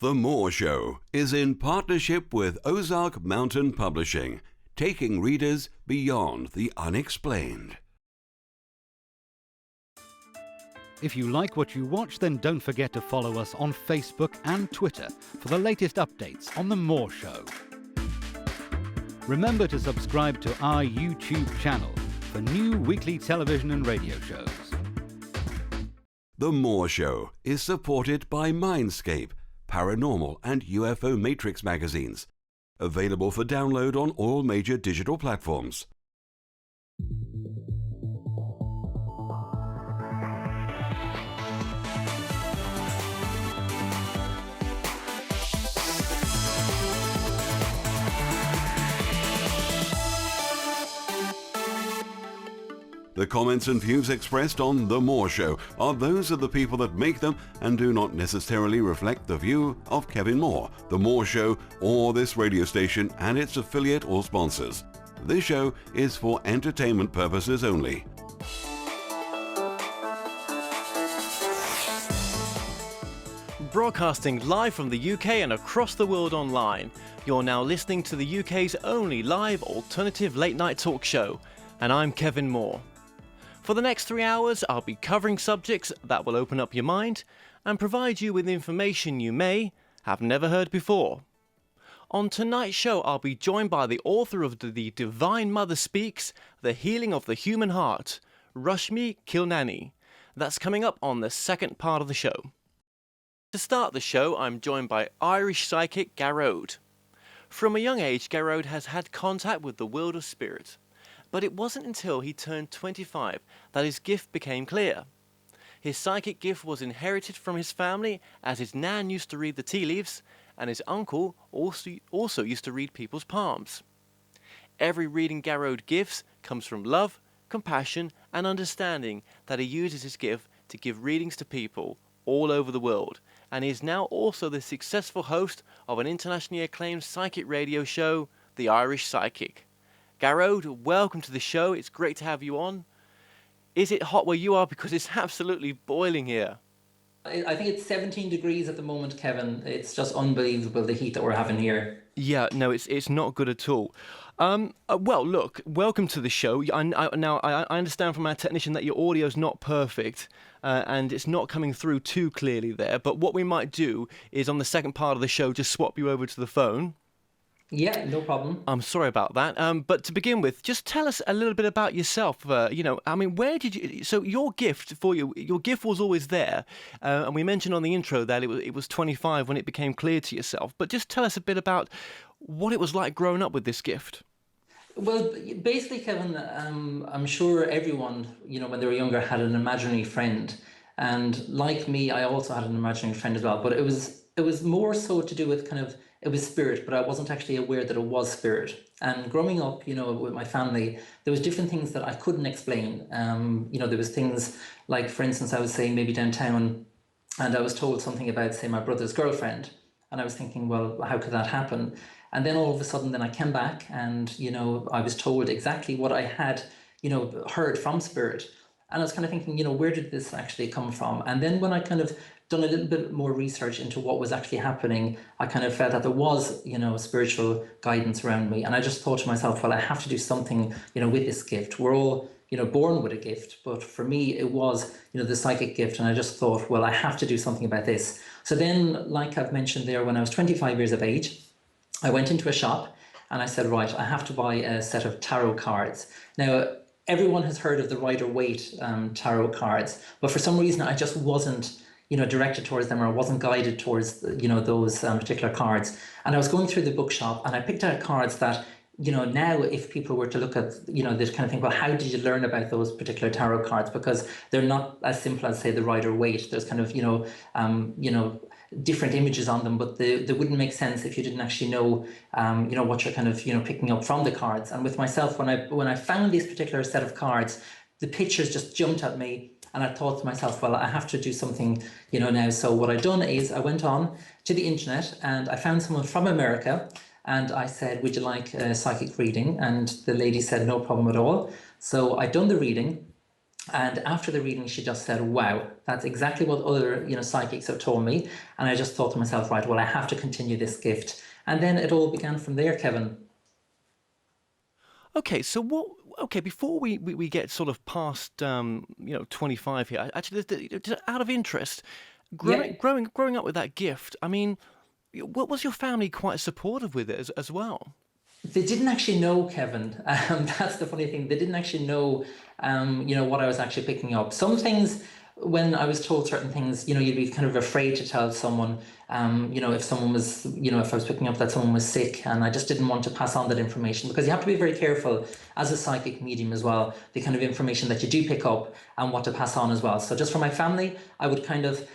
The More Show is in partnership with Ozark Mountain Publishing, taking readers beyond the unexplained. If you like what you watch, then don't forget to follow us on Facebook and Twitter for the latest updates on The More Show. Remember to subscribe to our YouTube channel for new weekly television and radio shows. The More Show is supported by Mindscape, Paranormal and UFO Matrix magazines, available for download on all major digital platforms. The comments and views expressed on The More Show are those of the people that make them and do not necessarily reflect the view of Kevin Moore, The More Show, or this radio station and its affiliate or sponsors. This show is for entertainment purposes only. Broadcasting live from the UK and across the world online, you're now listening to the UK's only live alternative late-night talk show, and I'm Kevin Moore. For the next 3 hours, I'll be covering subjects that will open up your mind and provide you with information you may have never heard before. On tonight's show, I'll be joined by the author of The Divine Mother Speaks, The Healing of the Human Heart, Rushmi Kilnani. That's coming up on the second part of the show. To start the show, I'm joined by Irish psychic Garrod. From a young age, Garrod has had contact with the world of spirit. But it wasn't until he turned 25 that his gift became clear. His psychic gift was inherited from his family, as his nan used to read the tea leaves, and his uncle also used to read people's palms. Every reading Garrod gives comes from love, compassion, and understanding that he uses his gift to give readings to people all over the world, and he is now also the successful host of an internationally acclaimed psychic radio show, The Irish Psychic. Garrod, welcome to the show. It's great to have you on. Is it hot where you are? Because it's absolutely boiling here. I think it's 17 degrees at the moment, Kevin. It's just unbelievable, the heat that we're having here. Yeah, no, it's not good at all. Well, look, welcome to the show. I understand from our technician that your audio's not perfect and it's not coming through too clearly there. But what we might do is on the second part of the show, just swap you over to the phone. Yeah, no problem. I'm sorry about that. But to begin with, just tell us a little bit about yourself. Where did you... So your gift was always there. And we mentioned on the intro that it was 25 when it became clear to yourself. But just tell us a bit about what it was like growing up with this gift. Well, basically, Kevin, I'm sure everyone, when they were younger, had an imaginary friend. And like me, I also had an imaginary friend as well. But it was more so to do with it was spirit, but I wasn't actually aware that it was spirit. And growing up, with my family, there was different things that I couldn't explain. There was things like, for instance, I was saying maybe downtown, and I was told something about, say, my brother's girlfriend. And I was thinking, well, how could that happen? And then all of a sudden, then I came back and, I was told exactly what I had, heard from spirit. And I was kind of thinking, where did this actually come from? And then when I kind of done a little bit more research into what was actually happening, I kind of felt that there was, spiritual guidance around me. And I just thought to myself, well, I have to do something, with this gift. We're all, born with a gift. But for me, it was, the psychic gift. And I just thought, well, I have to do something about this. So then, like I've mentioned there, when I was 25 years of age, I went into a shop and I said, right, I have to buy a set of tarot cards. Now, everyone has heard of the Rider-Waite tarot cards, but for some reason I just wasn't, directed towards them, or I wasn't guided towards, those particular cards. And I was going through the bookshop and I picked out cards that, now if people were to look at, they'd kind of think, well, how did you learn about those particular tarot cards? Because they're not as simple as, say, the Rider-Waite. There's kind of, different images on them, but they wouldn't make sense if you didn't actually know, what you're kind of, picking up from the cards. And with myself, when I found this particular set of cards, the pictures just jumped at me, and I thought to myself, well, I have to do something, now. So what I done is I went on to the internet and I found someone from America, and I said, would you like a psychic reading? And the lady said, no problem at all. So I done the reading. And after the reading, she just said, wow, that's exactly what other, psychics have told me. And I just thought to myself, right, well, I have to continue this gift. And then it all began from there, Kevin. Okay, so what? Okay, before we get sort of past 25 here, actually, just out of interest, Yeah. growing up with that gift, I mean, what was your family quite supportive with it as well? They didn't actually know, Kevin. That's the funny thing. They didn't actually know, what I was actually picking up. Some things, when I was told certain things, you'd be kind of afraid to tell someone, if someone was, if I was picking up that someone was sick, and I just didn't want to pass on that information, because you have to be very careful as a psychic medium as well, the kind of information that you do pick up and what to pass on as well. So just for my family, I would kind of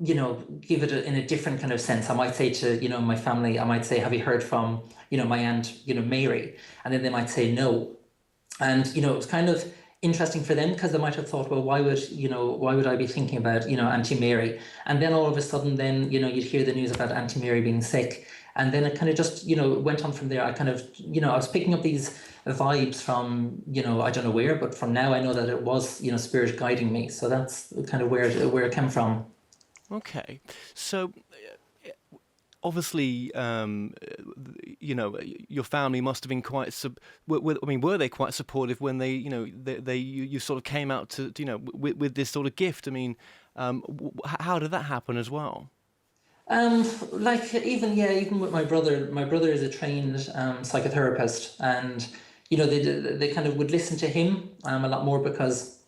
give it in a different kind of sense. I might say to, my family, I might say, have you heard from, my aunt, Mary? And then they might say no. And, it was kind of interesting for them, because they might have thought, well, why would I be thinking about, Auntie Mary? And then all of a sudden, then, you'd hear the news about Auntie Mary being sick. And then it kind of just, went on from there. I kind of, I was picking up these vibes from, I don't know where, but from now I know that it was, spirit guiding me. So that's kind of where it came from. Okay, so obviously, your family must have been quite. Were they quite supportive when they, you sort of came out to, with this sort of gift? I mean, how did that happen as well? Even with my brother. My brother is a trained psychotherapist, and they kind of would listen to him a lot more, because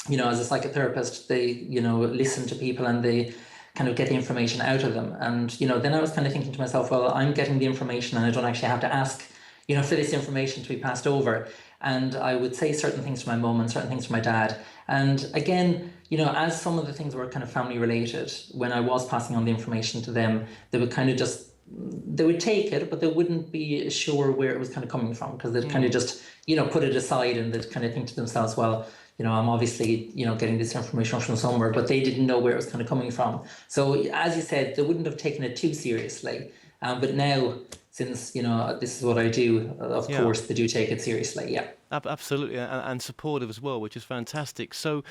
as a psychotherapist, they listen to people and they kind of get the information out of them. And then I was kind of thinking to myself, well, I'm getting the information and I don't actually have to ask for this information to be passed over. And I would say certain things to my mum and certain things to my dad. And again, as some of the things were kind of family related, when I was passing on the information to them, they would kind of just, they would take it, but they wouldn't be sure where it was kind of coming from, because they'd kind of just, put it aside, and they'd kind of think to themselves, well, I'm obviously, getting this information from somewhere, but they didn't know where it was kind of coming from. So as you said, they wouldn't have taken it too seriously. But now, since, this is what I do, of course, they do take it seriously. Yeah. Absolutely, and supportive as well, which is fantastic. I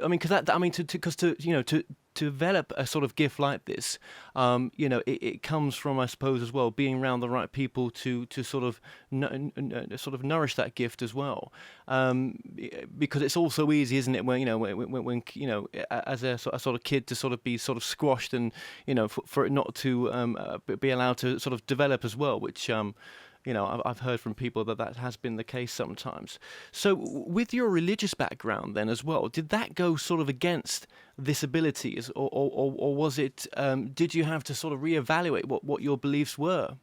mean, because to develop a sort of gift like this, it comes from, I suppose, as well, being around the right people to sort of nourish that gift as well. Because it's all so easy, isn't it? When as a sort of kid, to sort of be sort of squashed, and for it not to be allowed to sort of develop as well, which. I've heard from people that has been the case sometimes. So with your religious background then as well, did that go sort of against this ability, or was it, did you have to sort of reevaluate what your beliefs were?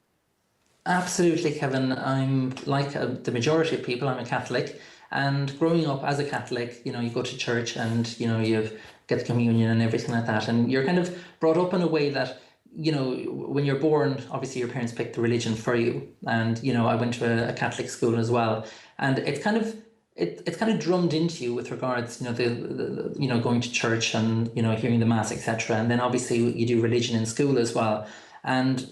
Absolutely, Kevin. I'm like the majority of people, I'm a Catholic. And growing up as a Catholic, you go to church and, you get the communion and everything like that. And you're kind of brought up in a way that, when you're born, obviously your parents pick the religion for you. And, I went to a Catholic school as well. And it's kind of drummed into you with regards, the going to church and, hearing the mass, etc. And then obviously you do religion in school as well. And,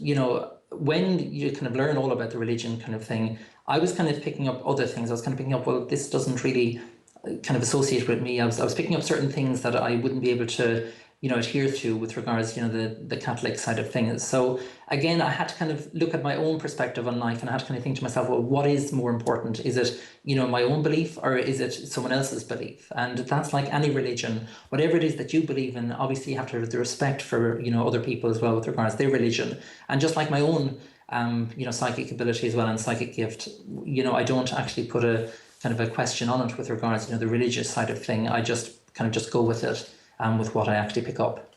when you kind of learn all about the religion kind of thing, I was kind of picking up other things. I was kind of picking up, well, this doesn't really kind of associate with me. I was picking up certain things that I wouldn't be able to adhere to with regards, the Catholic side of things. So again, I had to kind of look at my own perspective on life, and I had to kind of think to myself, well, what is more important? Is it, my own belief, or is it someone else's belief? And that's like any religion, whatever it is that you believe in, obviously you have to have the respect for, other people as well with regards to their religion. And just like my own, psychic ability as well, and psychic gift, I don't actually put a kind of a question on it with regards, the religious side of thing. I just kind of just go with it. With what I actually pick up.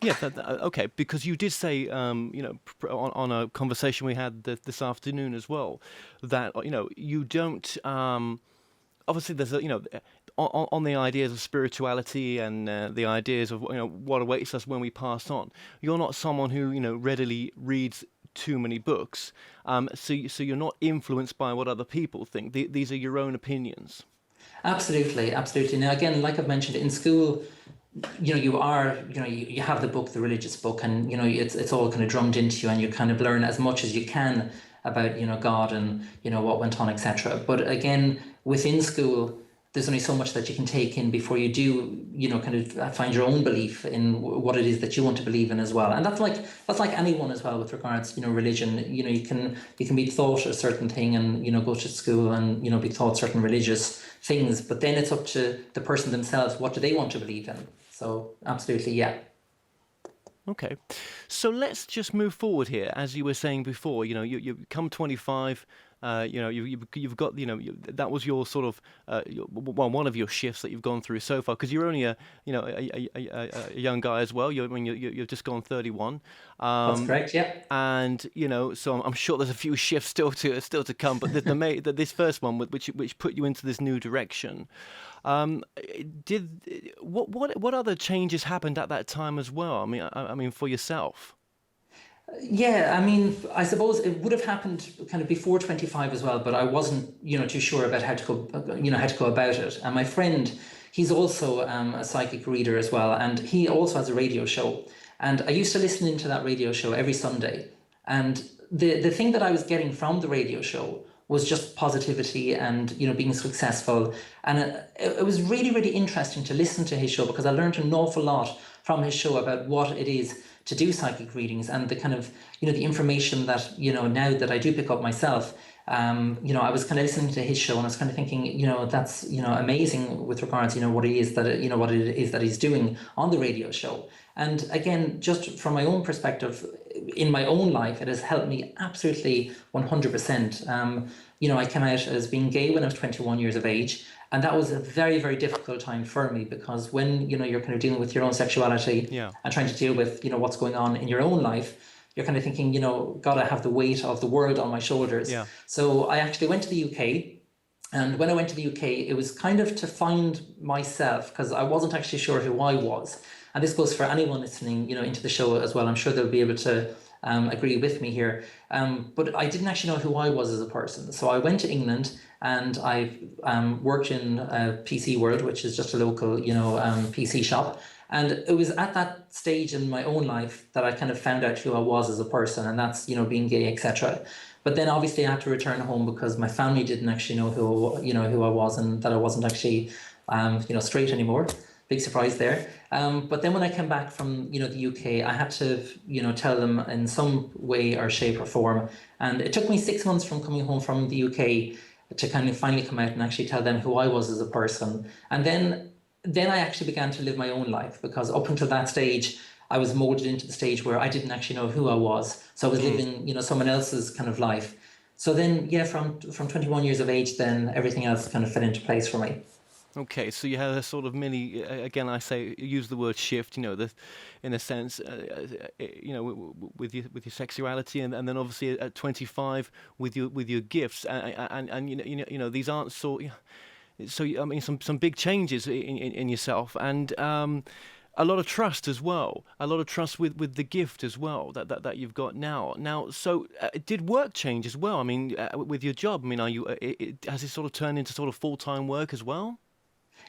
Yeah, okay, because you did say, on a conversation we had this afternoon as well, that, you don't, obviously there's on the ideas of spirituality and the ideas of, what awaits us when we pass on. You're not someone who, readily reads too many books, so you're not influenced by what other people think. These are your own opinions. Absolutely. Now, again, like I've mentioned, in school, you have the book, the religious book, and, it's all kind of drummed into you, and you kind of learn as much as you can about, God and, what went on, etc. But again, within school, there's only so much that you can take in before you do, kind of find your own belief in what it is that you want to believe in as well. And that's like anyone as well with regards, religion. You can be taught a certain thing and, go to school and, be taught certain religious things, but then it's up to the person themselves. What do they want to believe in? So absolutely, yeah. Okay, so let's just move forward here. As you were saying before, you come 25. You've got, that was your sort of, one of your shifts that you've gone through so far, because you're only a young guy as well. You've just gone 31. That's correct, yeah. And, so I'm sure there's a few shifts still to come, but this first one, which put you into this new direction, what other changes happened at that time as well? I mean, for yourself. Yeah, I suppose it would have happened kind of before 25 as well, but I wasn't, too sure about how to go about it. And my friend, he's also a psychic reader as well, and he also has a radio show. And I used to listen into that radio show every Sunday. And the thing that I was getting from the radio show was just positivity and, being successful. And it was really, really interesting to listen to his show, because I learned an awful lot from his show about what it is to do psychic readings, and the kind of, the information that, now that I do pick up myself, I was kind of listening to his show and I was kind of thinking, that's, amazing with regards, what it is that he's doing on the radio show. And again, just from my own perspective, in my own life, it has helped me absolutely 100%. I came out as being gay when I was 21 years of age. And that was a very, very difficult time for me, because when, you're kind of dealing with your own sexuality, and trying to deal with, what's going on in your own life, you're kind of thinking, God, I have the weight of the world on my shoulders. Yeah. So I actually went to the UK. And when I went to the UK, it was kind of to find myself, because I wasn't actually sure who I was. And this goes for anyone listening, into the show as well. I'm sure they'll be able to agree with me here. But I didn't actually know who I was as a person. So I went to England and I worked in PC World, which is just a local, PC shop. And it was at that stage in my own life that I kind of found out who I was as a person, and that's, being gay, etc. But then obviously I had to return home because my family didn't actually know who I was, and that I wasn't actually, straight anymore. Big surprise there. But then when I came back from, the UK, I had to, tell them in some way or shape or form. And it took me 6 months from coming home from the UK to kind of finally come out and actually tell them who I was as a person. And then I actually began to live my own life, because up until that stage, I was molded into the stage where I didn't actually know who I was. So I was living, someone else's kind of life. So then, from 21 years of age, then everything else kind of fell into place for me. Okay, so you had a sort of mini, again, I use the word shift, in a sense, with your sexuality, and then obviously at 25 with your gifts, and these aren't so some big changes in yourself, and a lot of trust as well, with the gift as well that you've got now. So did work change as well? With your job, are you? Has it sort of turned into sort of full-time work as well?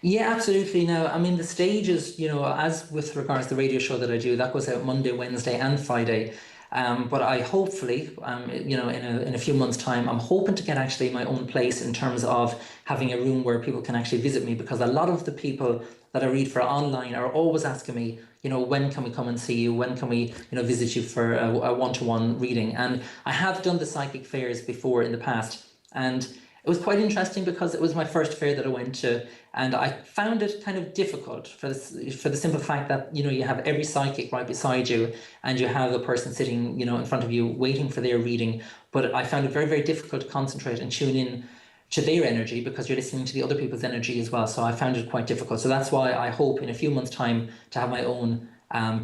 Yeah, absolutely. Now, the stages, as with regards to the radio show that I do, that goes out Monday, Wednesday and Friday. But I hopefully, in a few months' time, I'm hoping to get actually my own place in terms of having a room where people can actually visit me, because a lot of the people that I read for online are always asking me, when can we come and see you? When can we, visit you for a one-to-one reading? And I have done the psychic fairs before in the past, and it was quite interesting because it was my first fair that I went to, and I found it kind of difficult for the simple fact that, you have every psychic right beside you, and you have a person sitting, in front of you waiting for their reading. But I found it very, very difficult to concentrate and tune in to their energy, because you're listening to the other people's energy as well. So I found it quite difficult. So that's why I hope in a few months' time to have my own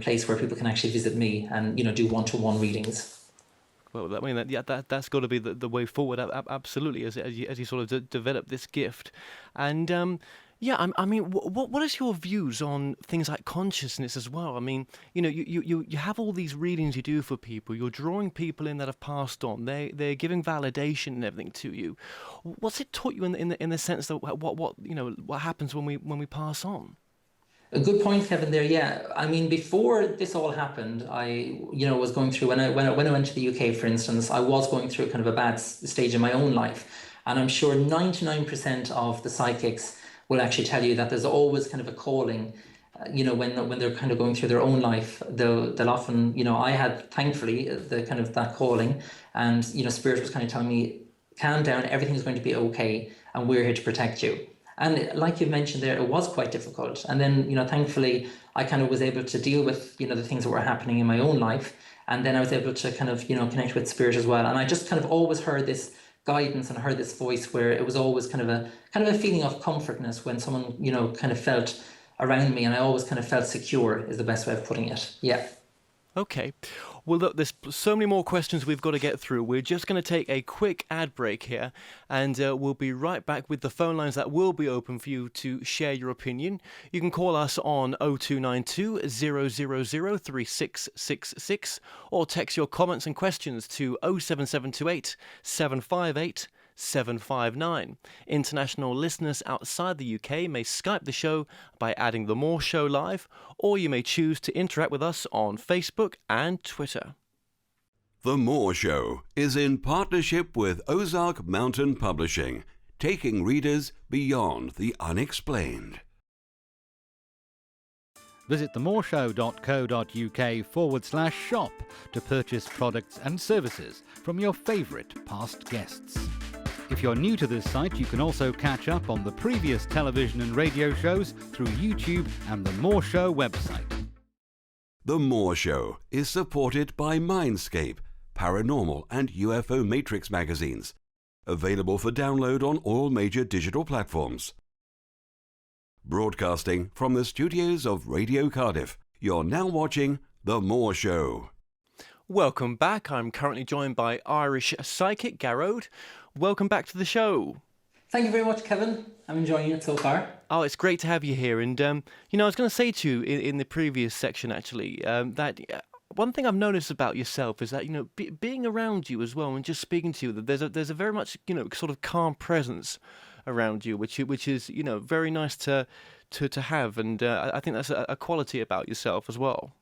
place where people can actually visit me and, do one-to-one readings. Well, that's got to be the way forward, absolutely, as you sort of develop this gift. And what is your views on things like consciousness as well? You have all these readings you do for people. You're drawing people in that have passed on. They're giving validation and everything to you. What's it taught you in the sense that what happens when we pass on? A good point, Kevin, there. Yeah, before this all happened, I, was going through, when I went to the UK, for instance, I was going through kind of a bad stage in my own life. And I'm sure 99% of the psychics will actually tell you that there's always kind of a calling. When they're kind of going through their own life, they'll often, I had thankfully the kind of that calling, and Spirit was kind of telling me, calm down, everything's going to be okay, and we're here to protect you. And like you mentioned there, it was quite difficult. And then, thankfully, I kind of was able to deal with, the things that were happening in my own life. And then I was able to kind of, connect with Spirit as well. And I just kind of always heard this guidance and heard this voice where it was always kind of a feeling of comfortness when someone, kind of felt around me, and I always kind of felt secure is the best way of putting it. Yeah. Okay. Well, look, there's so many more questions we've got to get through. We're just going to take a quick ad break here, and we'll be right back with the phone lines that will be open for you to share your opinion. You can call us on 0292 000 3666 or text your comments and questions to 07728 758 759. International listeners outside the UK may Skype the show by adding The More Show Live, or you may choose to interact with us on Facebook and Twitter. The More Show is in partnership with Ozark Mountain Publishing, taking readers beyond the unexplained. Visit themoreshow.co.uk/shop to purchase products and services from your favourite past guests. If you're new to this site, you can also catch up on the previous television and radio shows through YouTube and the More Show website. The More Show is supported by Mindscape, Paranormal and UFO Matrix magazines, available for download on all major digital platforms. Broadcasting from the studios of Radio Cardiff, you're now watching The More Show. Welcome back. I'm currently joined by Irish psychic Garrod. Welcome back to the show. Thank you very much, Kevin. I'm enjoying it so far. Oh, it's great to have you here. And, I was going to say to you in the previous section, actually, that one thing I've noticed about yourself is that, being around you as well and just speaking to you, that there's a very much, sort of calm presence around you, which is, very nice to have. And I think that's a quality about yourself as well.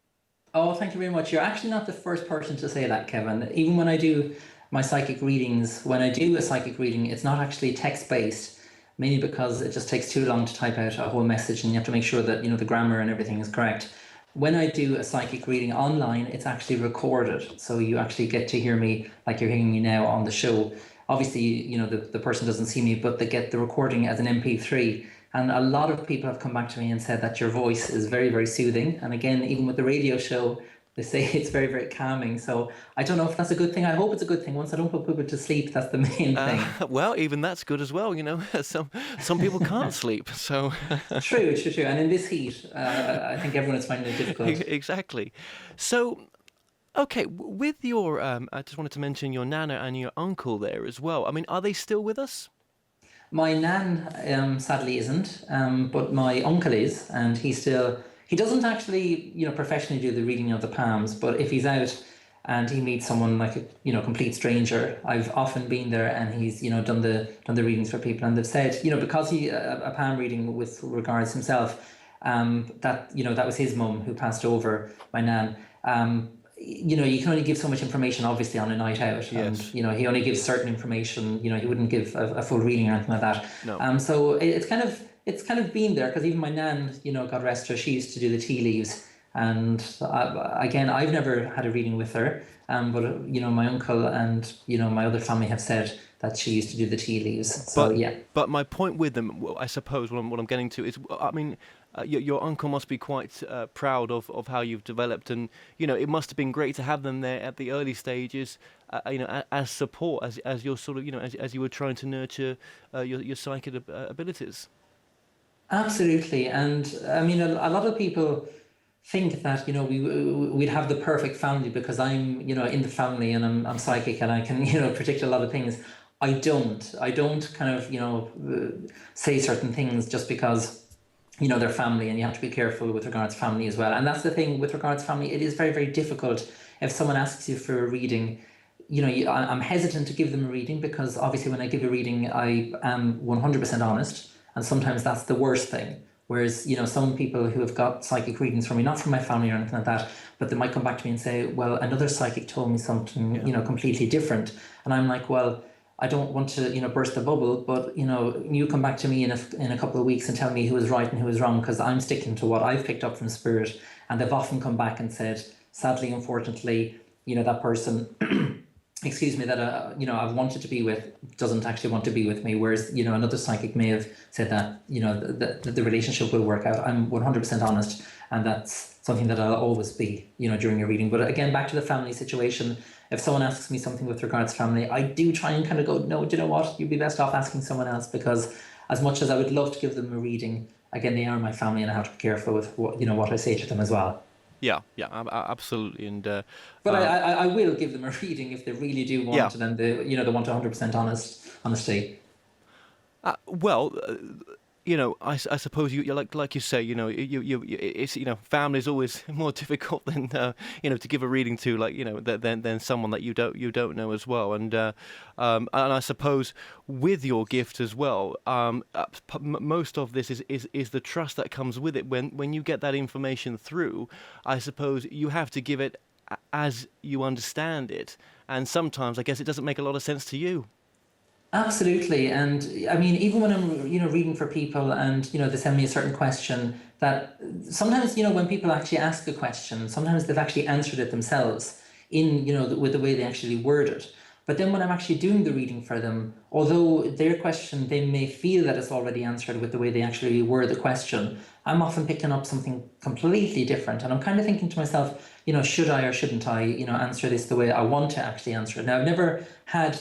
Oh, thank you very much. You're actually not the first person to say that, Kevin. Even when I do my psychic readings, when I do a psychic reading, it's not actually text-based, mainly because it just takes too long to type out a whole message, and you have to make sure that, the grammar and everything is correct. When I do a psychic reading online, it's actually recorded. So you actually get to hear me like you're hearing me now on the show. Obviously, the person doesn't see me, but they get the recording as an MP3. And a lot of people have come back to me and said that your voice is very, very soothing. And again, even with the radio show, they say it's very, very calming. So I don't know if that's a good thing. I hope it's a good thing. Once I don't put people to sleep, that's the main thing. Well, even that's good as well. Some people can't sleep. So True. And in this heat, I think everyone is finding it difficult. Exactly. So, okay, with your, I just wanted to mention your nana and your uncle there as well. I mean, are they still with us? My nan sadly isn't, but my uncle is, and he doesn't actually, professionally do the reading of the palms, but if he's out and he meets someone like a, complete stranger, I've often been there, and he's, done the readings for people, and they've said, because he, a palm reading with regards himself, that, that was his mum who passed over, my nan. You can only give so much information, obviously, on a night out. Yes. And, he only gives certain information. He wouldn't give a full reading or anything like that. No. So it's kind of been there, because even my nan, God rest her, she used to do the tea leaves. And again, I've never had a reading with her. But, my uncle and, my other family have said that she used to do the tea leaves. So, yeah. But my point with them, I suppose, what I'm getting to is, I mean, your uncle must be quite proud of how you've developed, and it must have been great to have them there at the early stages, as support, as you're sort of as you were trying to nurture your psychic abilities. Absolutely, and I mean a lot of people think that we'd have the perfect family because I'm in the family and I'm psychic and I can predict a lot of things. I don't kind of say certain things just because they're family, and you have to be careful with regards to family as well. And that's the thing with regards to family, it is very, very difficult if someone asks you for a reading. I'm hesitant to give them a reading because obviously when I give a reading I am 100% honest, and sometimes that's the worst thing. Whereas some people who have got psychic readings from me, not from my family or anything like that, but they might come back to me and say, well, another psychic told me something completely different, and I'm like, well, I don't want to, burst the bubble, but, you come back to me in a couple of weeks and tell me who was right and who was wrong, because I'm sticking to what I've picked up from Spirit. And they've often come back and said, sadly, unfortunately, that person, excuse me, that, I've wanted to be with doesn't actually want to be with me. Whereas, another psychic may have said that, the relationship will work out. I'm 100% honest. And that's something that I'll always be, during a reading. But again, back to the family situation. If someone asks me something with regards to family, I do try and kind of go, no, do you know what? You'd be best off asking someone else, because as much as I would love to give them a reading, again, they are my family, and I have to be careful with what I say to them as well. Yeah, absolutely. And but I will give them a reading if they really do want it, and they want 100% honesty. I suppose you like you say, it's family is always more difficult than to give a reading to, than someone that you don't know as well. And I suppose with your gift as well, most of this is the trust that comes with it. When you get that information through, I suppose you have to give it as you understand it, and sometimes I guess it doesn't make a lot of sense to you. Absolutely. And I mean, even when I'm, reading for people and, they send me a certain question, that sometimes, when people actually ask a question, sometimes they've actually answered it themselves in, with the way they actually word it. But then when I'm actually doing the reading for them, although their question, they may feel that it's already answered with the way they actually word the question, I'm often picking up something completely different. And I'm kind of thinking to myself, should I or shouldn't I, answer this the way I want to actually answer it? Now, I've never had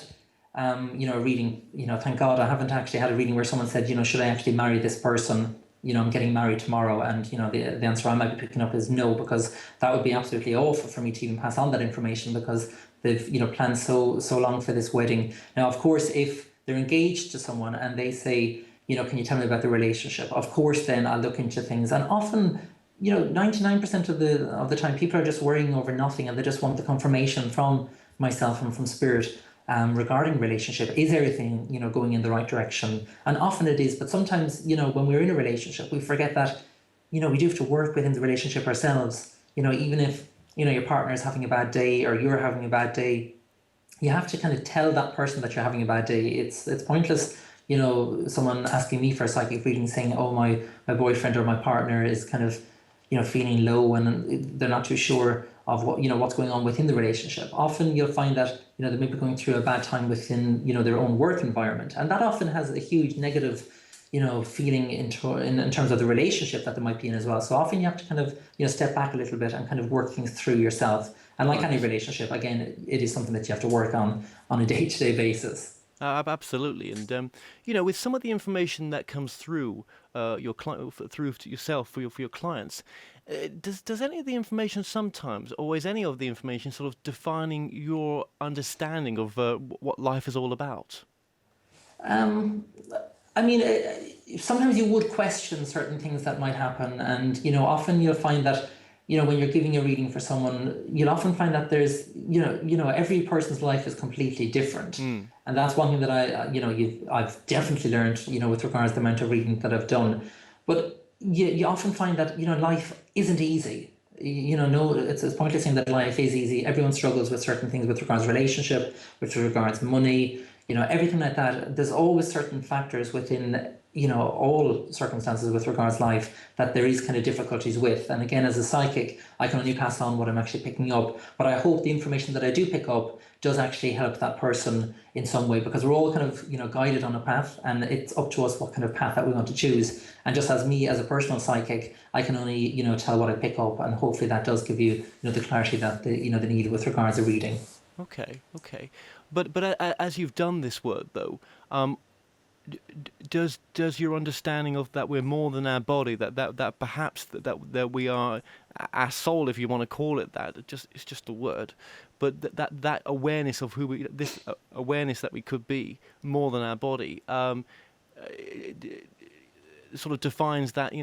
a reading, thank God I haven't actually had a reading where someone said, should I actually marry this person? I'm getting married tomorrow. And, the answer I might be picking up is no, because that would be absolutely awful for me to even pass on that information, because they've, planned so long for this wedding. Now, of course, if they're engaged to someone and they say, can you tell me about the relationship? Of course, then I'll look into things. And often, 99% of the time, people are just worrying over nothing, and they just want the confirmation from myself and from Spirit. Regarding relationship, is everything going in the right direction? And often it is, but sometimes when we're in a relationship, we forget that we do have to work within the relationship ourselves. Even if your partner is having a bad day or you're having a bad day, you have to kind of tell that person that you're having a bad day. It's pointless someone asking me for a psychic reading saying, oh, my boyfriend or my partner is kind of feeling low and they're not too sure of what what's going on within the relationship. Often you'll find that they may be going through a bad time within their own work environment, and that often has a huge negative feeling in terms of the relationship that they might be in as well. So often you have to kind of step back a little bit and kind of work things through yourself. And like any relationship, again, it is something that you have to work on a day-to-day basis. Absolutely, and with some of the information that comes through your client, through to yourself for your clients, does any of the information sometimes, or is any of the information sort of defining your understanding of what life is all about? I mean, sometimes you would question certain things that might happen, and often you'll find that when you're giving a reading for someone, you'll often find that there's every person's life is completely different, and that's one thing that I've definitely learned with regards to the amount of reading that I've done. But you often find that life isn't easy. No, it's pointless saying that life is easy. Everyone struggles with certain things with regards to relationship, with regards to money, everything like that. There's always certain factors within all circumstances with regards to life that there is kind of difficulties with. And again, as a psychic, I can only pass on what I'm actually picking up. But I hope the information that I do pick up does actually help that person in some way, because we're all kind of guided on a path, and it's up to us what kind of path that we want to choose. And just as me as a personal psychic, I can only tell what I pick up, and hopefully that does give you the clarity that the need with regards to reading. Okay. But as you've done this work though, does your understanding of that we're more than our body, that perhaps that we are our soul, if you want to call it that, it's just a word, but that awareness of this awareness that we could be more than our body, sort of defines that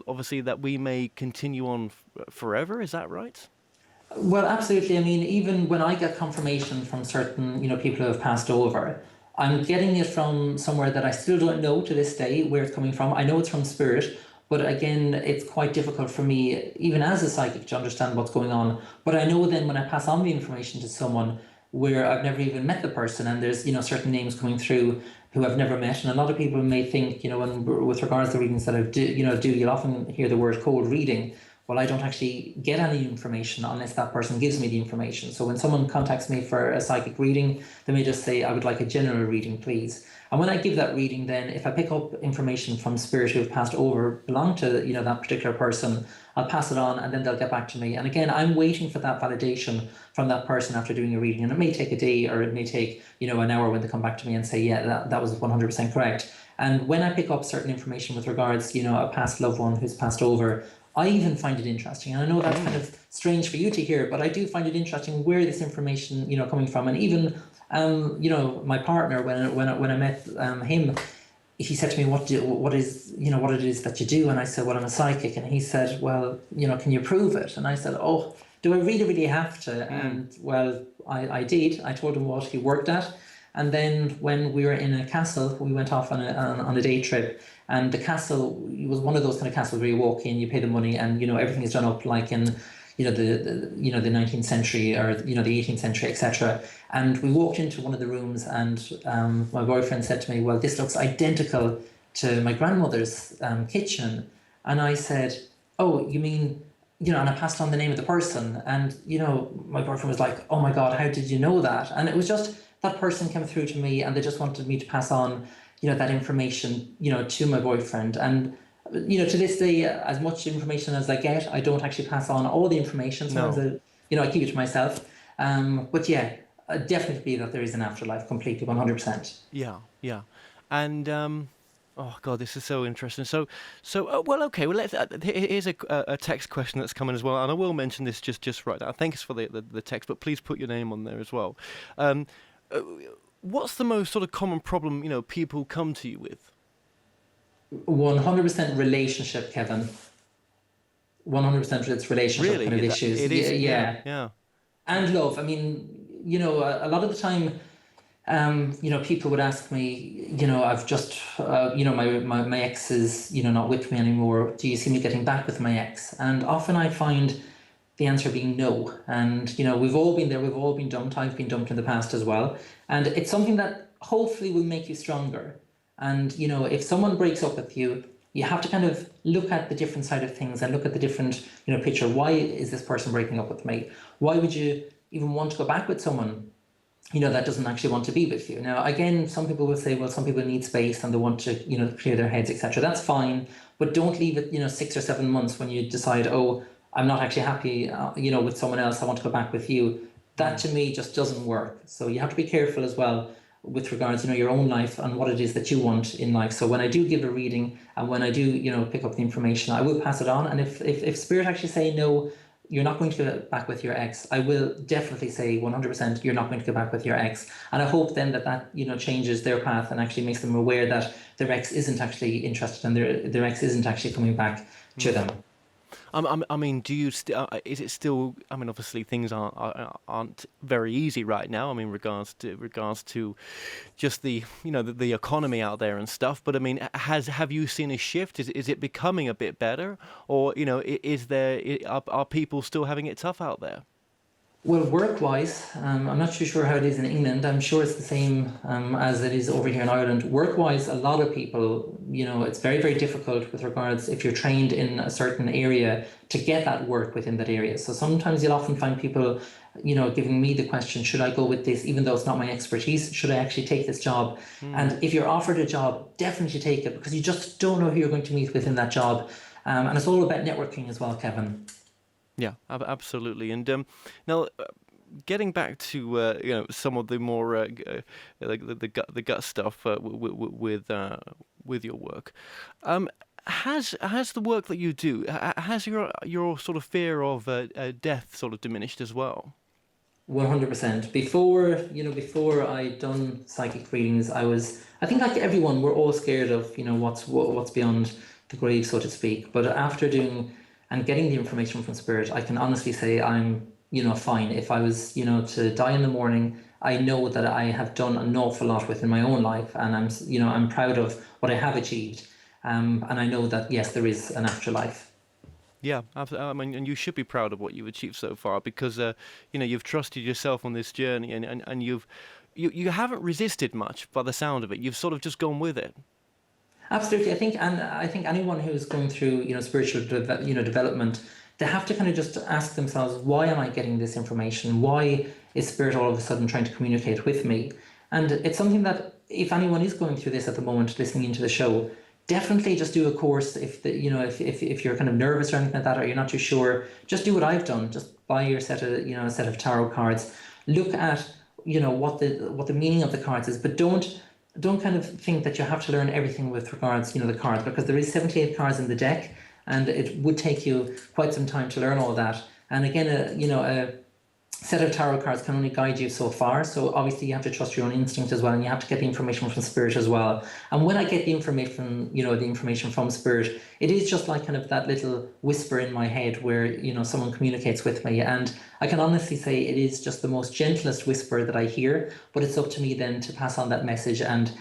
obviously that we may continue on forever. Is that right? Well, absolutely. I mean, even when I get confirmation from certain people who have passed over, I'm getting it from somewhere that I still don't know to this day where it's coming from. I know it's from Spirit, but again, it's quite difficult for me, even as a psychic, to understand what's going on. But I know then when I pass on the information to someone, where I've never even met the person, and there's, certain names coming through who I've never met. And a lot of people may think, with regards to the readings that I do, you'll often hear the word cold reading. Well, I don't actually get any information unless that person gives me the information. So when someone contacts me for a psychic reading, they may just say, I would like a general reading, please. And when I give that reading, then if I pick up information from spirit who have passed over, belong to, that particular person, I'll pass it on, and then they'll get back to me. And again, I'm waiting for that validation from that person after doing a reading. And it may take a day, or it may take, an hour when they come back to me and say, yeah, that was 100% correct. And when I pick up certain information with regards, a past loved one who's passed over, I even find it interesting. And I know that's kind of strange for you to hear, but I do find it interesting where this information, coming from. And even, my partner, when I met him, he said to me, what it is that you do? And I said, well, I'm a psychic. And he said, well, can you prove it? And I said, oh, do I really have to? And well, I did. I told him what he worked at. And then when we were in a castle, we went off on a day trip, and the castle was one of those kind of castles where you walk in, you pay the money, and everything is done up like in the 19th century, or the 18th century, etc. And we walked into one of the rooms, and my boyfriend said to me, well, this looks identical to my grandmother's kitchen. And I said, oh, you mean, and I passed on the name of the person, and my boyfriend was like, oh my God, how did you know that? And it was just that person came through to me, and they just wanted me to pass on that information to my boyfriend. And to this day, as much information as I get, I don't actually pass on all the information. Sometimes I keep it to myself. But yeah, I definitely believe that there is an afterlife, completely, 100%. Yeah. And oh God, this is so interesting. So, well, okay. Well, here's a text question that's coming as well, and I will mention this just right now. Thanks for the text, but please put your name on there as well. What's the most sort of common problem people come to you with? 100% relationship, Kevin. 100% it's relationship really? kind of issues. It is. Yeah. And love. I mean, a lot of the time, people would ask me, I've just, my ex is, not with me anymore. Do you see me getting back with my ex? And often I find the answer being no. And, we've all been there. We've all been dumped. I've been dumped in the past as well. And it's something that hopefully will make you stronger. And, if someone breaks up with you, you have to kind of look at the different side of things and look at the different, picture. Why is this person breaking up with me? Why would you even want to go back with someone, that doesn't actually want to be with you? Now, again, some people will say, well, some people need space and they want to, clear their heads, etc. That's fine. But don't leave it, 6 or 7 months when you decide, oh, I'm not actually happy, with someone else. I want to go back with you. That to me just doesn't work. So you have to be careful as well with regards, your own life and what it is that you want in life. So when I do give a reading and when I do, pick up the information, I will pass it on. And if spirit actually say, no, you're not going to get back with your ex, I will definitely say 100% you're not going to get back with your ex. And I hope then that changes their path and actually makes them aware that their ex isn't actually interested and their ex isn't actually coming back to them. I mean, do you is it still? I mean, obviously things aren't very easy right now. I mean, regards to just the the economy out there and stuff. But I mean, have you seen a shift? Is it becoming a bit better, or are people still having it tough out there? Well, work-wise, I'm not too sure how it is in England. I'm sure it's the same as it is over here in Ireland. Work-wise, a lot of people, it's very, very difficult with regards if you're trained in a certain area to get that work within that area. So sometimes you'll often find people, giving me the question, should I go with this, even though it's not my expertise? Should I actually take this job? And if you're offered a job, definitely take it, because you just don't know who you're going to meet within that job. And it's all about networking as well, Kevin. Yeah, absolutely. And now, getting back to some of the more like the gut stuff with your work, has the work that you do, has your sort of fear of death sort of diminished as well? 100%. Before I done psychic readings, I think like everyone, we're all scared of what's beyond the grave, so to speak. But after doing and getting the information from spirit, I can honestly say I'm, fine. If I was, to die in the morning, I know that I have done an awful lot within my own life, and I'm proud of what I have achieved. And I know that, yes, there is an afterlife. Yeah, I mean, and you should be proud of what you've achieved so far because you've trusted yourself on this journey, and you haven't resisted much by the sound of it. You've sort of just gone with it. Absolutely, I think anyone who's going through, spiritual development, they have to kind of just ask themselves, why am I getting this information? Why is spirit all of a sudden trying to communicate with me? And it's something that if anyone is going through this at the moment, listening into the show, definitely just do a course. If you're kind of nervous or anything like that, or you're not too sure, just do what I've done. Just buy your a set of tarot cards. Look at what the meaning of the cards is, but don't kind of think that you have to learn everything with regards the cards, because there is 78 cards in the deck, and it would take you quite some time to learn all that. And again, a set of tarot cards can only guide you so far. So obviously you have to trust your own instinct as well, and you have to get the information from spirit as well. And when I get the information from spirit, it is just like kind of that little whisper in my head where someone communicates with me, and I can honestly say it is just the most gentlest whisper that I hear. But it's up to me then to pass on that message. And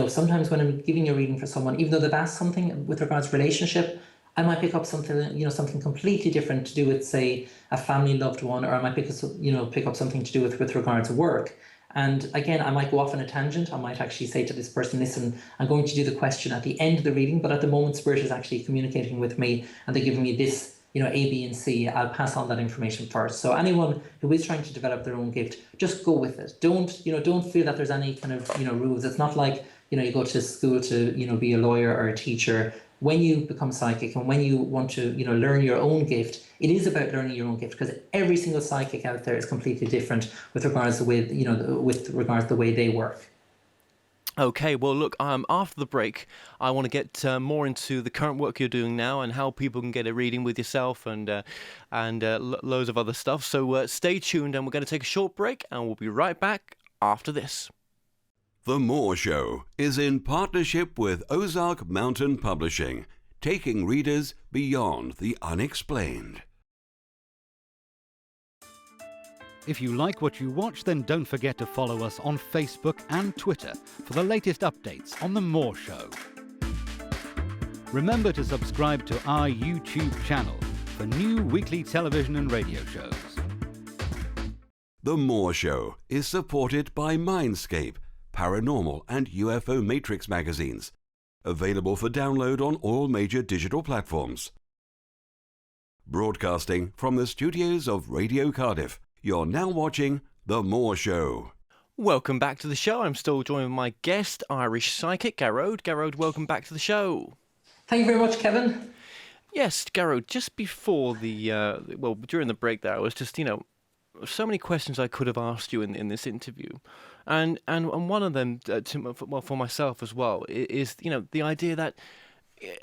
sometimes when I'm giving a reading for someone, even though they've asked something with regards to relationship, I might pick up something, something completely different to do with, say, a family loved one, or I might pick up something to do with regards to work. And again, I might go off on a tangent. I might actually say to this person, listen, I'm going to do the question at the end of the reading, but at the moment, Spirit is actually communicating with me, and they're giving me this, A, B, and C. I'll pass on that information first. So anyone who is trying to develop their own gift, just go with it. Don't feel that there's any kind of, rules. It's not like, you go to school to, be a lawyer or a teacher. When you become psychic and when you want to, learn your own gift, it is about learning your own gift, because every single psychic out there is completely different with regards to the way they work. Okay, well, look, after the break, I want to get more into the current work you're doing now and how people can get a reading with yourself and loads of other stuff. So stay tuned, and we're going to take a short break, and we'll be right back after this. The Moore Show is in partnership with Ozark Mountain Publishing, taking readers beyond the unexplained. If you like what you watch, then don't forget to follow us on Facebook and Twitter for the latest updates on The Moore Show. Remember to subscribe to our YouTube channel for new weekly television and radio shows. The Moore Show is supported by Mindscape, Paranormal and UFO Matrix magazines, available for download on all major digital platforms. Broadcasting from the studios of Radio Cardiff, you're now watching The Moore Show. Welcome back to the show. I'm still joined with my guest, Irish psychic Garrod. Garrod, welcome back to the show. Thank you very much, Kevin. Yes, Garrod, just before during the break there, I was just, so many questions I could have asked you in this interview. And one of them, for myself as well, is the idea that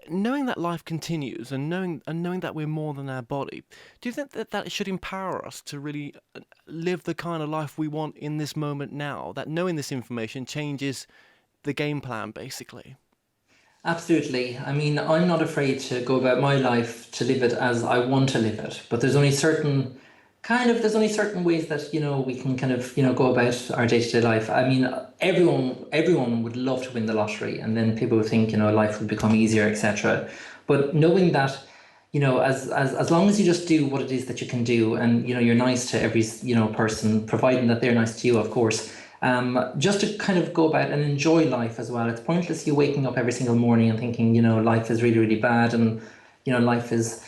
knowing that life continues and knowing that we're more than our body. Do you think that should empower us to really live the kind of life we want in this moment now? That knowing this information changes the game plan, basically. Absolutely. I mean, I'm not afraid to go about my life to live it as I want to live it, but there's only certain ways that we can kind of go about our day-to-day life. I mean, everyone would love to win the lottery, and then people would think life would become easier, etc. But knowing that as long as you just do what it is that you can do, and you're nice to every person, providing that they're nice to you, of course, just to kind of go about and enjoy life as well. It's pointless you waking up every single morning and thinking life is really, really bad, and life is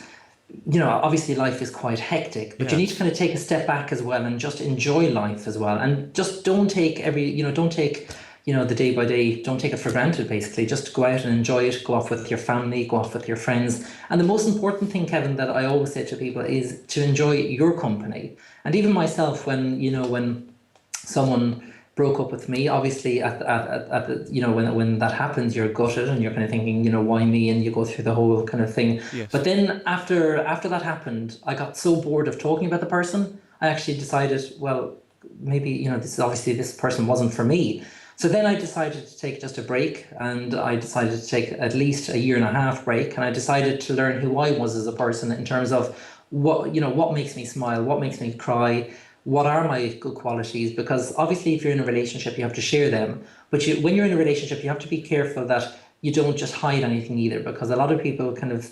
obviously life is quite hectic, but you need to kind of take a step back as well and just enjoy life as well, and just don't take the day by day, don't take it for granted, basically. Just go out and enjoy it, go off with your family, go off with your friends. And the most important thing, Kevin, that I always say to people is to enjoy your company. And even myself, when someone broke up with me, obviously at when that happens, you're gutted and you're kind of thinking, why me, and you go through the whole kind of thing. Yes. But then after that happened, I got so bored of talking about the person, I actually decided, well, maybe this person wasn't for me. So then I decided to take just a break, and I decided to take at least a 1.5 break, and I decided to learn who I was as a person in terms of what makes me smile, what makes me cry, what are my good qualities. Because obviously if you're in a relationship, you have to share them, but when you're in a relationship, you have to be careful that you don't just hide anything either, because a lot of people kind of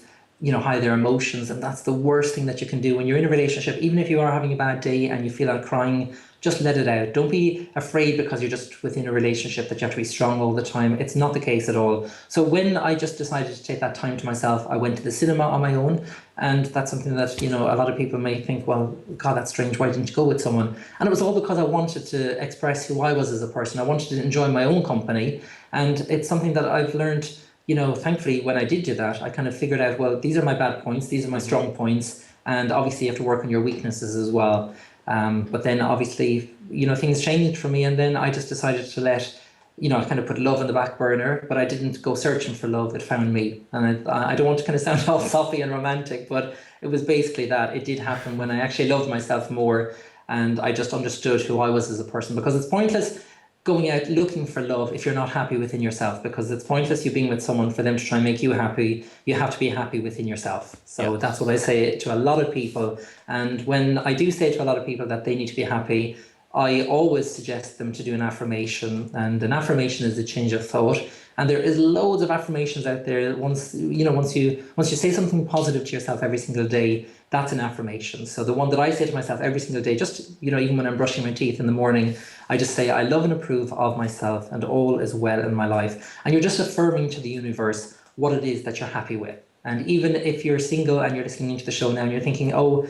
hide their emotions. And that's the worst thing that you can do when you're in a relationship. Even if you are having a bad day and you feel like crying, just let it out. Don't be afraid because you're just within a relationship that you have to be strong all the time. It's not the case at all. So when I just decided to take that time to myself, I went to the cinema on my own. And that's something that, a lot of people may think, well, God, that's strange. Why didn't you go with someone? And it was all because I wanted to express who I was as a person. I wanted to enjoy my own company. And it's something that I've learned, thankfully, when I did do that, I kind of figured out, well, these are my bad points. These are my strong points. And obviously you have to work on your weaknesses as well. But then obviously, things changed for me, and then I just decided to let, I kind of put love on the back burner, but I didn't go searching for love. It found me. And I don't want to kind of sound all soppy and romantic, but it was basically that. It did happen when I actually loved myself more, and I just understood who I was as a person, because it's pointless going out looking for love if you're not happy within yourself, because it's pointless you being with someone for them to try and make you happy. You have to be happy within yourself. So that's what I say to a lot of people. And when I do say to a lot of people that they need to be happy, I always suggest them to do an affirmation. And an affirmation is a change of thought. And there is loads of affirmations out there. Once you say something positive to yourself every single day, that's an affirmation. So the one that I say to myself every single day, just, even when I'm brushing my teeth in the morning, I just say, I love and approve of myself and all is well in my life. And you're just affirming to the universe what it is that you're happy with. And even if you're single and you're listening to the show now and you're thinking, oh,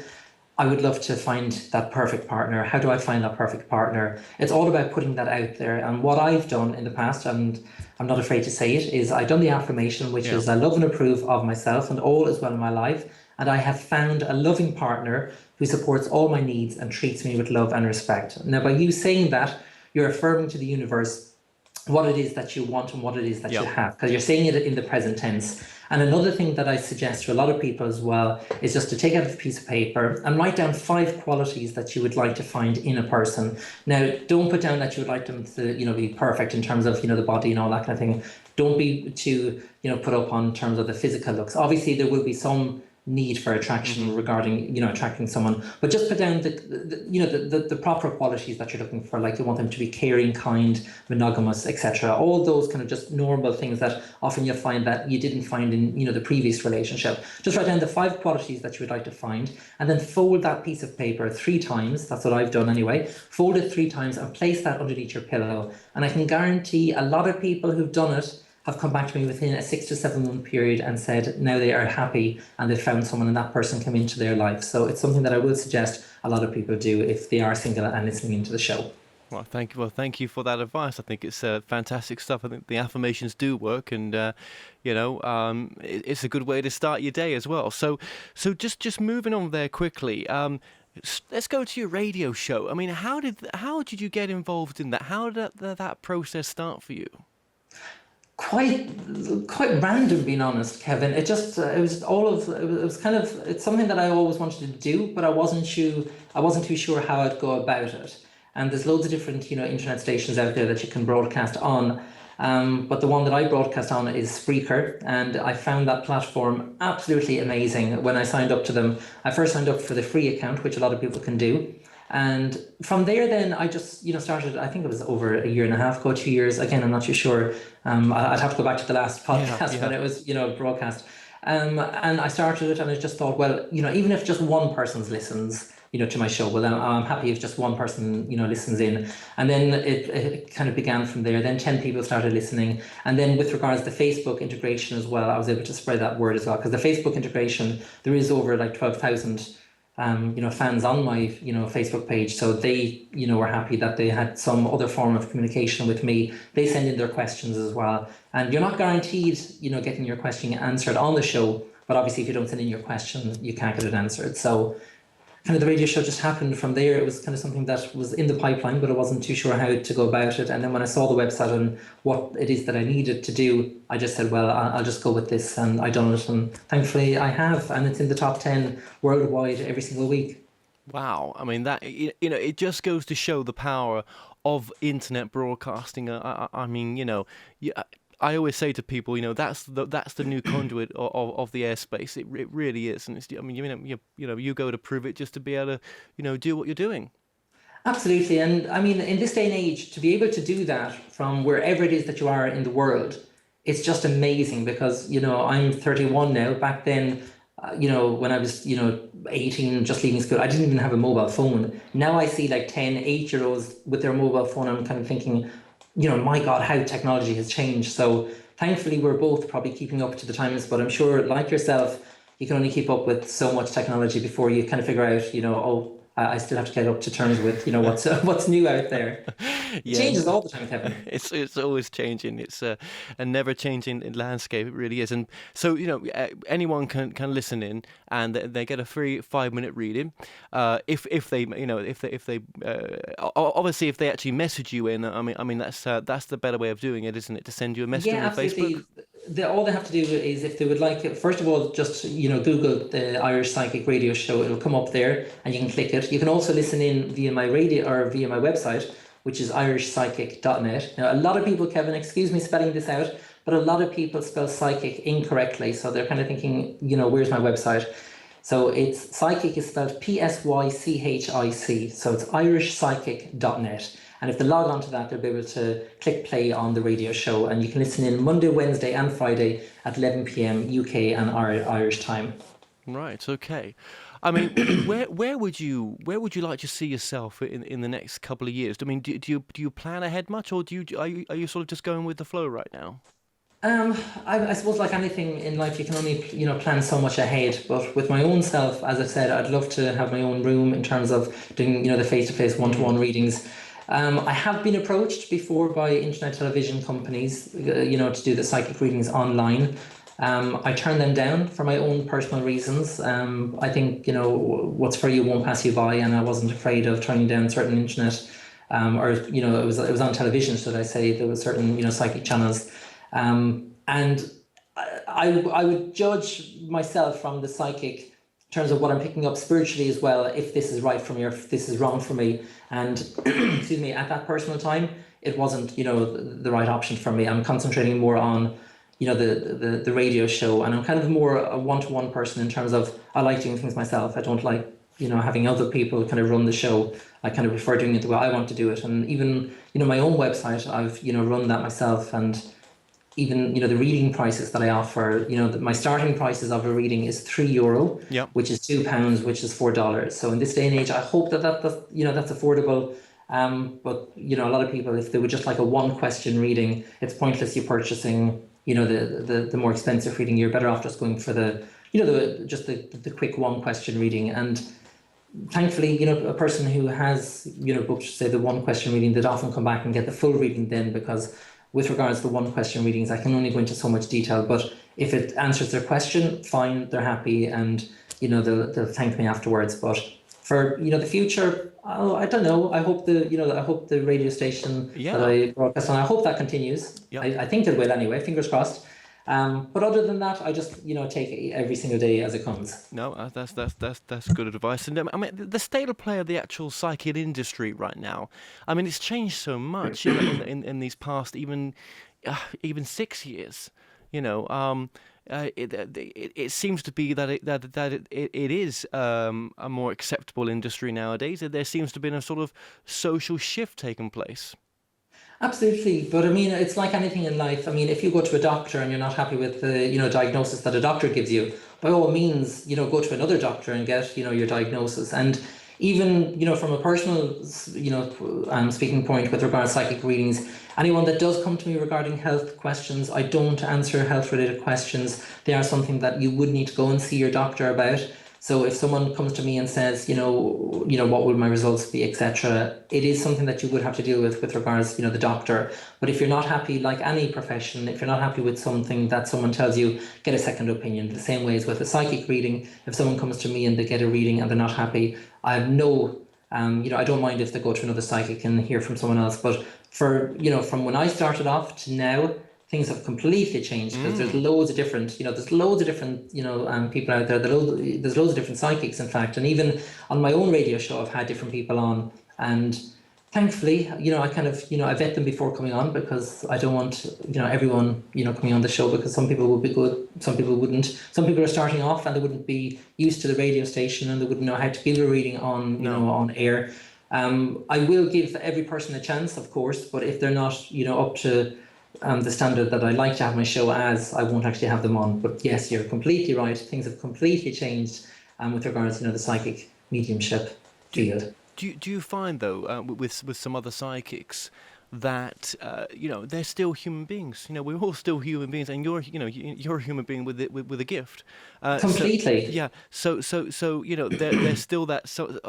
I would love to find that perfect partner. How do I find that perfect partner? It's all about putting that out there. And what I've done in the past, and I'm not afraid to say it, is I've done the affirmation, which is I love and approve of myself and all is well in my life. And I have found a loving partner who supports all my needs and treats me with love and respect. Now, by you saying that, you're affirming to the universe what it is that you want and what it is that you have, because you're saying it in the present tense. And another thing that I suggest to a lot of people as well is just to take out a piece of paper and write down 5 qualities that you would like to find in a person. Now, don't put down that you would like them to, be perfect in terms of, the body and all that kind of thing. Don't be too, put up on terms of the physical looks. Obviously, there will be some need for attraction regarding attracting someone, but just put down the proper qualities that you're looking for, like you want them to be caring, kind, monogamous, etc. All those kind of just normal things that often you'll find that you didn't find in the previous relationship. Just write down the 5 qualities that you would like to find, and then fold that piece of paper 3 times. That's what I've done anyway. Fold it 3 times and place that underneath your pillow, and I can guarantee a lot of people who've done it have come back to me within a 6 to 7 month period and said now they are happy and they've found someone and that person came into their life. So it's something that I would suggest a lot of people do if they are single and listening into the show. Well, thank you. Well, thank you for that advice. I think it's fantastic stuff. I think the affirmations do work, and it's a good way to start your day as well. So just moving on there quickly. Let's go to your radio show. I mean, how did you get involved in that? How did that process start for you? Quite random, being honest, Kevin. It's something that I always wanted to do, but I wasn't too sure how I'd go about it. And there's loads of different internet stations out there that you can broadcast on. But the one that I broadcast on is Spreaker, and I found that platform absolutely amazing when I signed up to them. I first signed up for the free account, which a lot of people can do. And from there, then I just, started, I think it was over a year and a half ago, 2 years. Again, I'm not too sure. I'd have to go back to the last podcast when it was, broadcast. And I started it and I just thought, well, even if just one person listens, to my show, well, I'm happy if just one person, listens in. And then it kind of began from there. Then 10 people started listening. And then with regards to Facebook integration as well, I was able to spread that word as well. Because the Facebook integration, there is over like 12,000 fans on my, Facebook page. So they, were happy that they had some other form of communication with me. They send in their questions as well. And you're not guaranteed, getting your question answered on the show. But obviously, if you don't send in your question, you can't get it answered. So kind of the radio show just happened from there. It was kind of something that was in the pipeline, but I wasn't too sure how to go about it. And then when I saw the website and what it is that I needed to do, I just said, well, I'll just go with this. And I done it. And thankfully I have. And it's in the top 10 worldwide every single week. Wow. I mean, that, it just goes to show the power of internet broadcasting. I mean, I always say to people, that's the new conduit of the airspace. It really is, and it's, I mean, you go to prove it just to be able to, do what you're doing. Absolutely, and I mean, in this day and age, to be able to do that from wherever it is that you are in the world, it's just amazing. Because I'm 31 now. Back then, when I was, 18, just leaving school, I didn't even have a mobile phone. Now I see like 10, 8-year-olds with their mobile phone. I'm kind of thinking, my God, how technology has changed. So thankfully, we're both probably keeping up to the times, but I'm sure, like yourself, you can only keep up with so much technology before you kind of figure out, oh, I still have to get up to terms with, what's what's new out there. It Yeah, changes all the time, Kevin. it's always changing. It's a never changing landscape. It really is. And so anyone can listen in, and they get a free 5-minute reading. If they if they obviously if they actually message you in. I mean that's the better way of doing it, isn't it? To send you a message Yeah, on your Facebook. absolutely. All they have to do is, if they would like it, first of all, just Google the Irish Psychic Radio Show. It'll come up there, and you can click it. You can also listen in via my radio or via my website, which is irishpsychic.net. Now, a lot of people, Kevin, excuse me spelling this out, but a lot of people spell psychic incorrectly, so they're kind of thinking, where's my website? So it's psychic is spelled Psychic. So it's irishpsychic.net. And if they log on to that, they'll be able to click play on the radio show. And you can listen in Monday, Wednesday, and Friday at 11 p.m. UK and Irish time. Right. Okay. I mean, where would you like to see yourself in the next couple of years? I mean, do you plan ahead much, or are you sort of just going with the flow right now? I suppose, like anything in life, you can only plan so much ahead. But with my own self, as I've said, I'd love to have my own room in terms of doing the face-to-face, one-to-one readings. I have been approached before by internet television companies, to do the psychic readings online. I turned them down for my own personal reasons. I think what's for you won't pass you by, and I wasn't afraid of turning down certain internet, or it was on television, should I say? There were certain psychic channels. And I would judge myself from the psychic in terms of what I'm picking up spiritually as well, if this is right for me or if this is wrong for me. And excuse me, at that personal time, it wasn't the right option for me. I'm concentrating more on the radio show, and I'm kind of more a one-to-one person in terms of I like doing things myself. I don't like having other people kind of run the show. I kind of prefer doing it the way I want to do it. And even my own website, I've run that myself. And even the reading prices that I offer, my starting prices of a reading is €3, Yep. which is £2, which is $4. So in this day and age, I hope that that's affordable. But a lot of people, if they would just like a one-question reading, it's pointless you purchasing the more expensive reading. You're better off just going for the the quick one-question reading. And thankfully, a person who has booked, say, the one-question reading, they'd often come back and get the full reading then, because with regards to the one-question readings, I can only go into so much detail. But if it answers their question, fine, they're happy, and they'll thank me afterwards. But for the future, I don't know. I hope the radio station that I broadcast on, I hope that continues. Yeah. I think it will anyway. Fingers crossed. But other than that, I just take it every single day as it comes. No, that's good advice. And I mean, the state of play of the actual psychic industry right now. I mean, it's changed so much in these past even 6 years. It seems to be that it is a more acceptable industry nowadays. There seems to be a sort of social shift taking place. Absolutely, but I mean, it's like anything in life. I mean, if you go to a doctor and you're not happy with the diagnosis that a doctor gives you, by all means, go to another doctor and get your diagnosis. And even from a personal speaking point with regards to psychic readings, anyone that does come to me regarding health questions, I don't answer health related questions. They are something that you would need to go and see your doctor about. So if someone comes to me and says, what would my results be, etc., it is something that you would have to deal with regards, the doctor. But if you're not happy, like any profession, if you're not happy with something that someone tells you, get a second opinion. The same way as with a psychic reading. If someone comes to me and they get a reading and they're not happy, I have no, I don't mind if they go to another psychic and hear from someone else. But for, from when I started off to now, things have completely changed, because there's loads of different, people out there. There's loads of different psychics, in fact. And even on my own radio show, I've had different people on. And thankfully, I kind of, I vet them before coming on, because I don't want, everyone, coming on the show, because some people would be good, some people wouldn't. Some people are starting off and they wouldn't be used to the radio station and they wouldn't know how to give a reading on, on air. I will give every person a chance, of course, but if they're not, up to the standard that I like to have my show as, I won't actually have them on. But yes, you're completely right. Things have completely changed with regards to the psychic mediumship field. Do you find though with some other psychics that they're still human beings? We're all still human beings, and you're a human being with a gift. Completely. There's still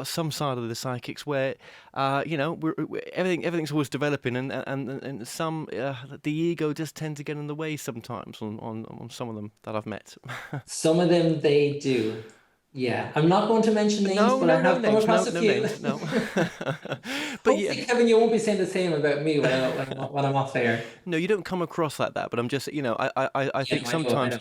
some side of the psychics where everything's always developing, and some the ego just tend to get in the way sometimes on some of them that I've met. Some of them they do. Yeah, I'm not going to mention names, but I have come across a few. No. But hopefully, Kevin, you won't be saying the same about me when I'm off air. No, you don't come across like that. But I'm just, I think sometimes,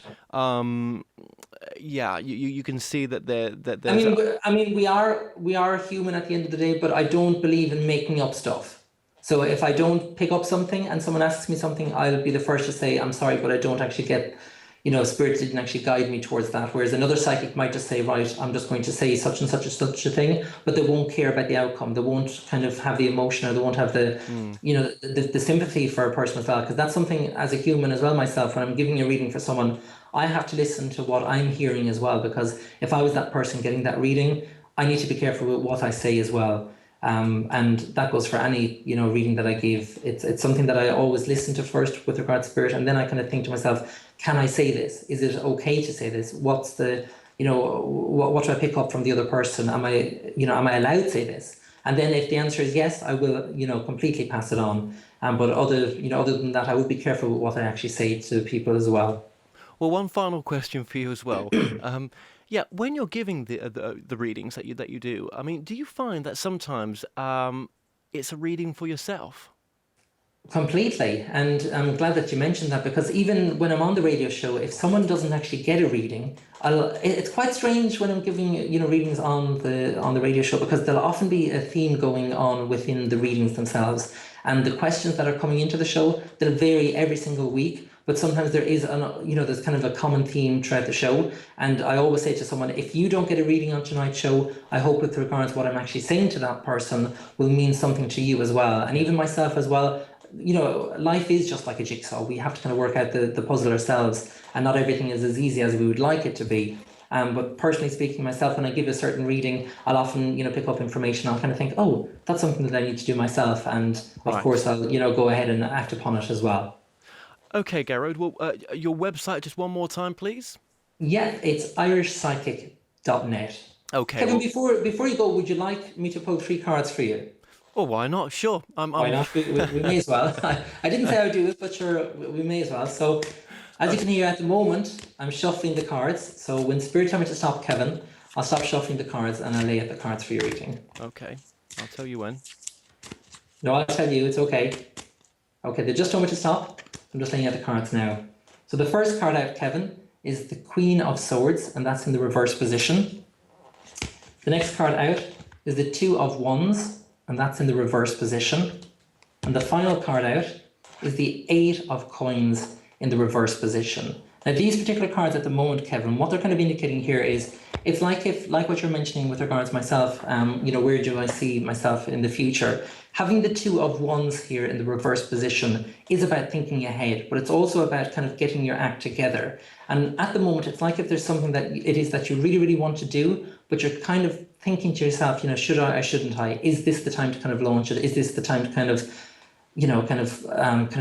you can see that there's. I mean, we are human at the end of the day, but I don't believe in making up stuff. So if I don't pick up something and someone asks me something, I'll be the first to say, I'm sorry, but I don't actually get. Spirit didn't actually guide me towards that. Whereas another psychic might just say, right, I'm just going to say such and such a thing, but they won't care about the outcome. They won't kind of have the emotion, or they won't have the, the sympathy for a person as well. Because that's something as a human as well, myself, when I'm giving a reading for someone, I have to listen to what I'm hearing as well. Because if I was that person getting that reading, I need to be careful with what I say as well. And that goes for any, reading that I give. It's something that I always listen to first with regard to spirit. And then I kind of think to myself, can I say this? Is it okay to say this? What's the, what do I pick up from the other person? Am I allowed to say this? And then if the answer is yes, I will, completely pass it on. But other than that, I would be careful with what I actually say to people as well. Well, one final question for you as well. Yeah, when you're giving the readings that you do, I mean, do you find that sometimes it's a reading for yourself? Completely, and I'm glad that you mentioned that, because even when I'm on the radio show, if someone doesn't actually get a reading, it's quite strange when I'm giving readings on the radio show, because there'll often be a theme going on within the readings themselves, and the questions that are coming into the show, they'll vary every single week. But sometimes there is there's kind of a common theme throughout the show. And I always say to someone, if you don't get a reading on tonight's show, I hope with regards to what I'm actually saying to that person will mean something to you as well. And even myself as well, life is just like a jigsaw. We have to kind of work out the puzzle ourselves, and not everything is as easy as we would like it to be. But personally speaking, myself, when I give a certain reading, I'll often, pick up information. I'll kind of think, oh, that's something that I need to do myself. And of course, I'll, go ahead and act upon it as well. Okay, Gearóid. Well, your website just one more time, please. Yeah, it's irishpsychic.net. Okay. Kevin, before you go, would you like me to pull 3 cards for you? Oh, why not? Sure. Why not? We may as well. I didn't say I would do it, but sure, we may as well. So, as you can hear at the moment, I'm shuffling the cards. So when Spirit tells me to stop, Kevin, I'll stop shuffling the cards and I'll lay out the cards for your reading. Okay. I'll tell you when. No, I'll tell you. It's okay. Okay, they just told me to stop. I'm just laying out the cards now. So the first card out, Kevin, is the Queen of Swords, and that's in the reverse position. The next card out is the Two of Wands, and that's in the reverse position. And the final card out is the Eight of Coins in the reverse position. Now, these particular cards at the moment, Kevin, what they're kind of indicating here is, it's like what you're mentioning with regards to myself, where do I see myself in the future? Having the Two of Wands here in the reverse position is about thinking ahead, but it's also about kind of getting your act together. And at the moment, it's like if there's something that it is that you really, really want to do, but you're kind of thinking to yourself, should I or shouldn't I? Is this the time to kind of launch it? Is this the time to kind of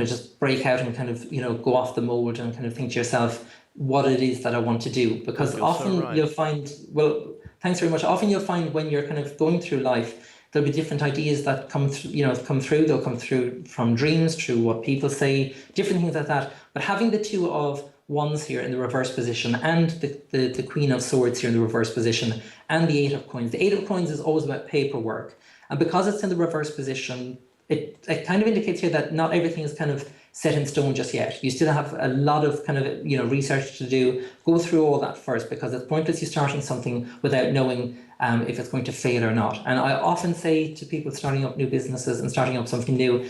just break out and kind of, go off the mold and kind of think to yourself what it is that I want to do? Because often you'll find, well, thanks very much. Often you'll find when you're kind of going through life, there'll be different ideas that come through. They'll come through from dreams, through what people say, different things like that. But having the Two of Wands here in the reverse position, and the Queen of Swords here in the reverse position, and the Eight of Coins. The Eight of Coins is always about paperwork. And because it's in the reverse position, it kind of indicates here that not everything is kind of set in stone just yet. You still have a lot of kind of, research to do. Go through all that first, because it's pointless you starting something without knowing if it's going to fail or not. And I often say to people starting up new businesses and starting up something new,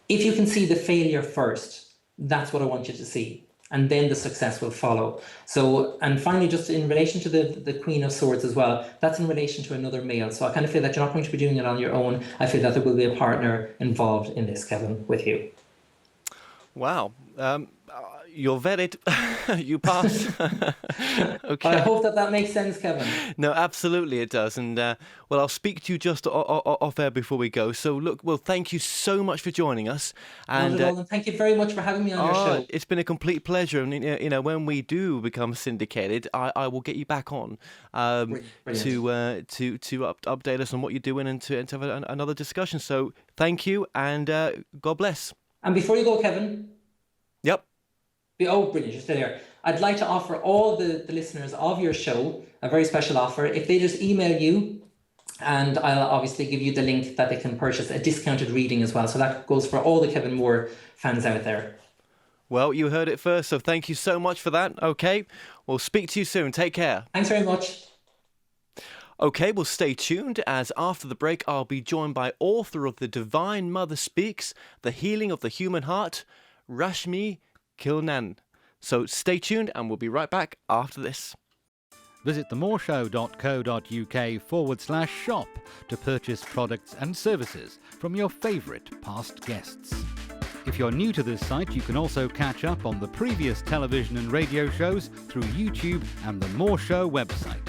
if you can see the failure first, that's what I want you to see. And then the success will follow. So, and finally, just in relation to the Queen of Swords as well, that's in relation to another male. So I kind of feel that you're not going to be doing it on your own. I feel that there will be a partner involved in this, Kevin, with you. Wow. You're vetted. You pass. Okay. I hope that makes sense, Kevin. No, absolutely it does. And, well, I'll speak to you just off air before we go. So, look, well, thank you so much for joining us. And, Not at all, and thank you very much for having me on your show. It's been a complete pleasure. And, you know, when we do become syndicated, I will get you back on to update us on what you're doing and to have another discussion. So, thank you, and God bless. And before you go, Kevin. Yep. Oh, brilliant, you're still here. I'd like to offer all the listeners of your show a very special offer. If they just email you, and I'll obviously give you the link that they can purchase a discounted reading as well. So that goes for all the Kevin Moore fans out there. Well, you heard it first, so thank you so much for that. Okay, we'll speak to you soon. Take care. Thanks very much. Okay, well, stay tuned, as after the break, I'll be joined by author of The Divine Mother Speaks, The Healing of the Human Heart, Rashmi Kilnan. So stay tuned, and we'll be right back after this. Visit themoreshow.co.uk/shop to purchase products and services from your favourite past guests. If you're new to this site, you can also catch up on the previous television and radio shows through YouTube and the More Show website.